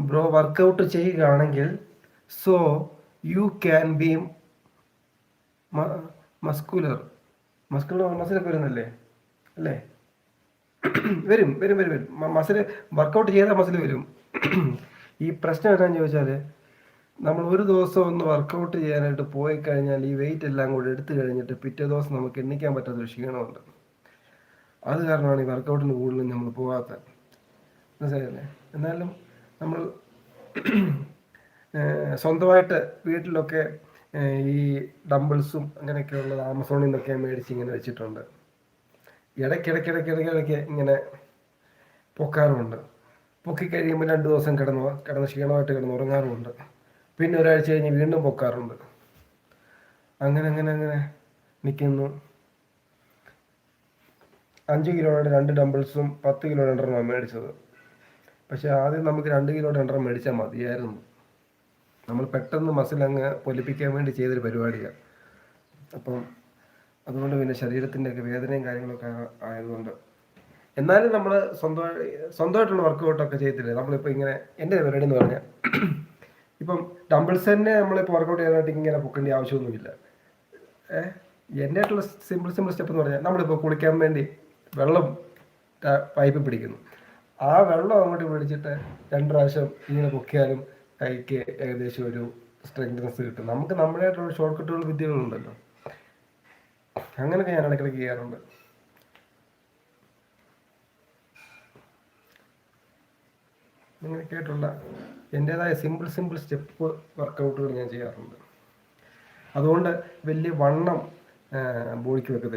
Bro workout ചെയ്യുകയാണെങ്കിൽ so you can be muscular മസിലൊക്കെ വരുന്നല്ലേ അല്ലേ? വരും വരും വരും വരും മസിൽ വർക്കൗട്ട് ചെയ്താൽ മസിൽ വരും. ഈ പ്രശ്നം എന്താണെന്ന് ചോദിച്ചാൽ നമ്മൾ ഒരു ദിവസം ഒന്ന് വർക്കൗട്ട് ചെയ്യാനായിട്ട് പോയി കഴിഞ്ഞാൽ ഈ വെയിറ്റ് എല്ലാം കൂടി എടുത്തു കഴിഞ്ഞിട്ട് പിറ്റേ ദിവസം നമുക്ക് എണ്ണിക്കാൻ പറ്റാത്തൊരു ക്ഷീണമുണ്ട്. അത് കാരണമാണ് ഈ വർക്കൗട്ടിന് കൂടുതലും നമ്മൾ പോകാത്തത്, മനസ്സിലായില്ലേ? എന്നാലും നമ്മൾ സ്വന്തമായിട്ട് വീട്ടിലൊക്കെ ഈ ഡംബിൾസും അങ്ങനെയൊക്കെ ഉള്ളത് ആമസോണിൽ നിന്നൊക്കെ മേടിച്ച് ഇങ്ങനെ വെച്ചിട്ടുണ്ട്. ഇടയ്ക്കിടയ്ക്ക് ഇങ്ങനെ പൊക്കാറുമുണ്ട്. പൊക്കി കഴിയുമ്പോൾ 2 ദിവസം കിടന്ന് ക്ഷീണമായിട്ട് കിടന്ന് ഉറങ്ങാറുമുണ്ട്. പിന്നെ ഒരാഴ്ച കഴിഞ്ഞ് വീണ്ടും പൊക്കാറുണ്ട്. അങ്ങനെ നിൽക്കുന്നു. 5 കിലോയുടെ 2 ഡംബിൾസും 10 കിലോയുടെ 2 മേടിച്ചത്. പക്ഷെ ആദ്യം നമുക്ക് 2 കിലോയുടെ 2 മേടിച്ചാൽ മതിയായിരുന്നു. നമ്മൾ പെട്ടെന്ന് മസിൽ അങ്ങ് പൊലിപ്പിക്കാൻ വേണ്ടി ചെയ്തൊരു പരിപാടിയാണ്. അപ്പം അതുകൊണ്ട് പിന്നെ ശരീരത്തിൻ്റെയൊക്കെ വേദനയും കാര്യങ്ങളൊക്കെ ആയതുകൊണ്ട് എന്നാലും നമ്മൾ സ്വന്തമായിട്ടുള്ള വർക്കൗട്ടൊക്കെ ചെയ്തില്ലേ. നമ്മളിപ്പോൾ ഇങ്ങനെ എൻ്റെ പരിപാടി എന്ന് പറഞ്ഞാൽ ഇപ്പം ഡംബിൾസ് തന്നെ നമ്മളിപ്പോൾ വർക്കൗട്ട് ചെയ്യാനായിട്ട് ഇങ്ങനെ പൊക്കേണ്ട ആവശ്യമൊന്നുമില്ല. എൻ്റെ ആയിട്ടുള്ള സിമ്പിൾ സ്റ്റെപ്പ് എന്ന് പറഞ്ഞാൽ നമ്മളിപ്പോൾ കുളിക്കാൻ വേണ്ടി വെള്ളം പൈപ്പിൽ പിടിക്കുന്നു. ആ വെള്ളം അങ്ങോട്ട് പിടിച്ചിട്ട് 2 പ്രാവശ്യം ഇങ്ങനെ പൊക്കിയാലും കൈക്ക് ഏകദേശം ഒരു സ്ട്രെങ്ത്നെസ് കിട്ടും. നമുക്ക് നമ്മുടേതായിട്ടുള്ള ഷോർട്ട് കട്ടുകൾ വിദ്യകളുണ്ടല്ലോ, അങ്ങനെയൊക്കെ ഞാൻ ഇടയ്ക്കിടയ്ക്ക് ചെയ്യാറുണ്ട്. അങ്ങനെയൊക്കെയായിട്ടുള്ള എൻ്റേതായ സിമ്പിൾ സ്റ്റെപ്പ് വർക്കൗട്ടുകൾ ഞാൻ ചെയ്യാറുണ്ട്. അതുകൊണ്ട് വലിയ വണ്ണം ബോഡിക്ക് വെക്കത്തില്ല.